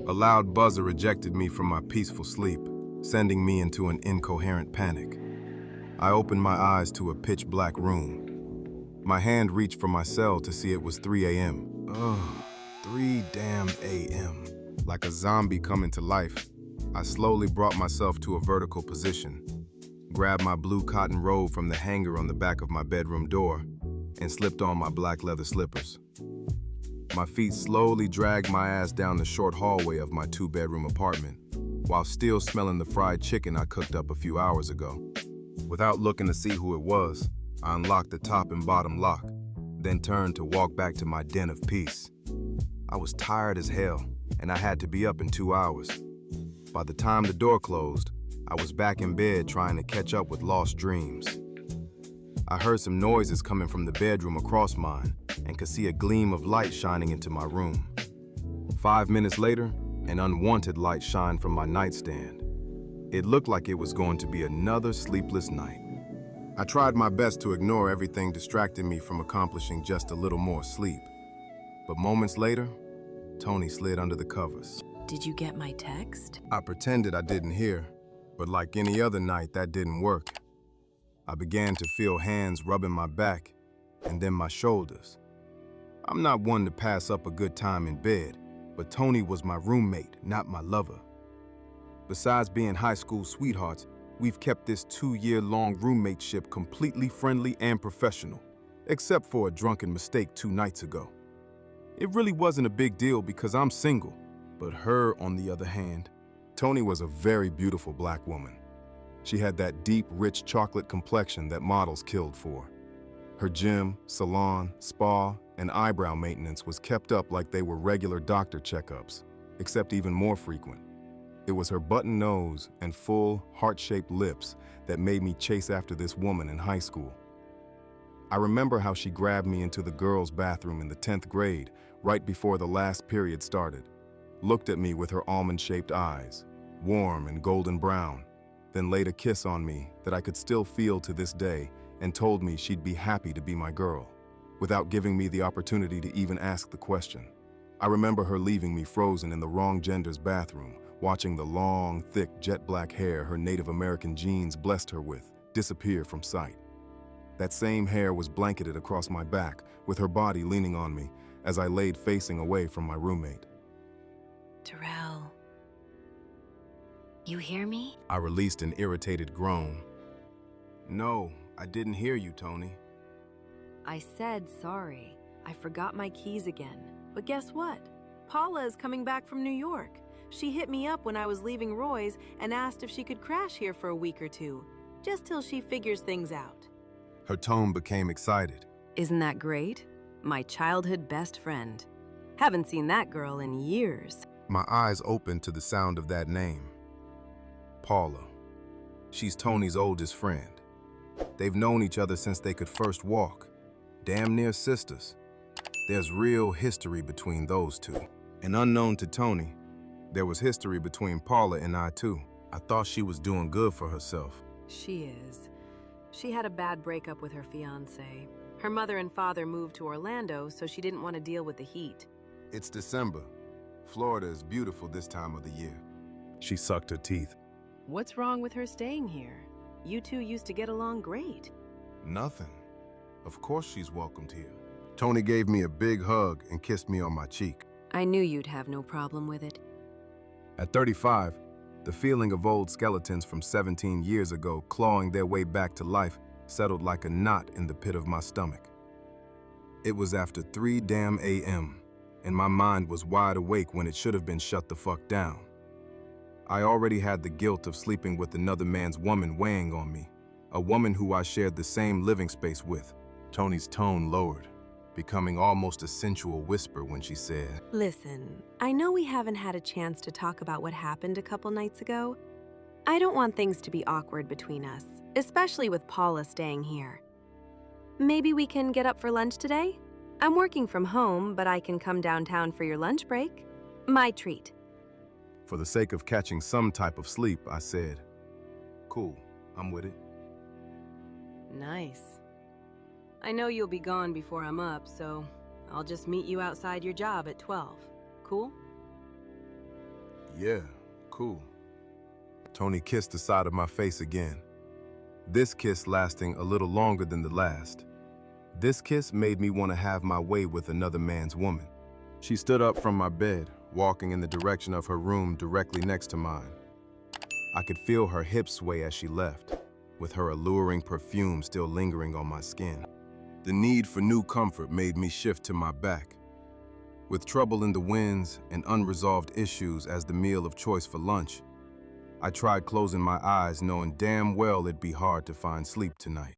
A loud buzzer ejected me from my peaceful sleep, sending me into an incoherent panic. I opened my eyes to a pitch-black room. My hand reached for my cell to see it was 3 a.m. Ugh, 3 damn a.m. Like a zombie coming to life, I slowly brought myself to a vertical position, grabbed my blue cotton robe from the hanger on the back of my bedroom door, and slipped on my black leather slippers. My feet slowly dragged my ass down the short hallway of my 2-bedroom apartment, while still smelling the fried chicken I cooked up a few hours ago. Without looking to see who it was, I unlocked the top and bottom lock, then turned to walk back to my den of peace. I was tired as hell, and I had to be up in 2 hours. By the time the door closed, I was back in bed trying to catch up with lost dreams. I heard some noises coming from the bedroom across mine and could see a gleam of light shining into my room. 5 minutes later, an unwanted light shined from my nightstand. It looked like it was going to be another sleepless night. I tried my best to ignore everything distracting me from accomplishing just a little more sleep. But moments later, Toni slid under the covers. Did you get my text? I pretended I didn't hear, but like any other night, that didn't work. I began to feel hands rubbing my back and then my shoulders. I'm not one to pass up a good time in bed, but Toni was my roommate, not my lover. Besides being high school sweethearts, we've kept this 2-year-long roommateship completely friendly and professional, except for a drunken mistake 2 nights ago. It really wasn't a big deal because I'm single, but her, on the other hand, Toni was a very beautiful black woman. She had that deep, rich chocolate complexion that models killed for. Her gym, salon, spa, and eyebrow maintenance was kept up like they were regular doctor checkups, except even more frequent. It was her button nose and full, heart-shaped lips that made me chase after this woman in high school. I remember how she grabbed me into the girls' bathroom in the 10th grade, right before the last period started, looked at me with her almond-shaped eyes, warm and golden brown, then laid a kiss on me that I could still feel to this day and told me she'd be happy to be my girl, without giving me the opportunity to even ask the question. I remember her leaving me frozen in the wrong gender's bathroom, watching the long, thick, jet-black hair her Native American genes blessed her with disappear from sight. That same hair was blanketed across my back, with her body leaning on me as I laid facing away from my roommate. Terrell, you hear me? I released an irritated groan. No, I didn't hear you, Toni. I said sorry. I forgot my keys again. But guess what? Paula is coming back from New York. She hit me up when I was leaving Roy's and asked if she could crash here for a week or 2, just till she figures things out. Her tone became excited. Isn't that great? My childhood best friend. Haven't seen that girl in years. My eyes opened to the sound of that name. Paula. She's Toni's oldest friend. They've known each other since they could first walk. Damn near sisters. There's real history between those two. And unknown to Toni, there was history between Paula and I too. I thought she was doing good for herself. She is. She had a bad breakup with her fiancé. Her mother and father moved to Orlando, so she didn't want to deal with the heat. It's December. Florida is beautiful this time of the year. She sucked her teeth. What's wrong with her staying here? You two used to get along great. Nothing. Of course she's welcomed here. Toni gave me a big hug and kissed me on my cheek. I knew you'd have no problem with it. At 35, the feeling of old skeletons from 17 years ago clawing their way back to life settled like a knot in the pit of my stomach. It was after 3 damn a.m., and my mind was wide awake when it should have been shut the fuck down. I already had the guilt of sleeping with another man's woman weighing on me, a woman who I shared the same living space with. Toni's tone lowered, becoming almost a sensual whisper when she said, Listen, I know we haven't had a chance to talk about what happened a couple nights ago. I don't want things to be awkward between us, especially with Paula staying here. Maybe we can get up for lunch today? I'm working from home, but I can come downtown for your lunch break. My treat. For the sake of catching some type of sleep, I said, Cool, I'm with it. Nice. I know you'll be gone before I'm up, so I'll just meet you outside your job at 12. Cool? Yeah, cool. Toni kissed the side of my face again. This kiss lasting a little longer than the last. This kiss made me want to have my way with another man's woman. She stood up from my bed, walking in the direction of her room directly next to mine. I could feel her hips sway as she left, with her alluring perfume still lingering on my skin. The need for new comfort made me shift to my back. With trouble in the winds and unresolved issues as the meal of choice for lunch, I tried closing my eyes knowing damn well it'd be hard to find sleep tonight.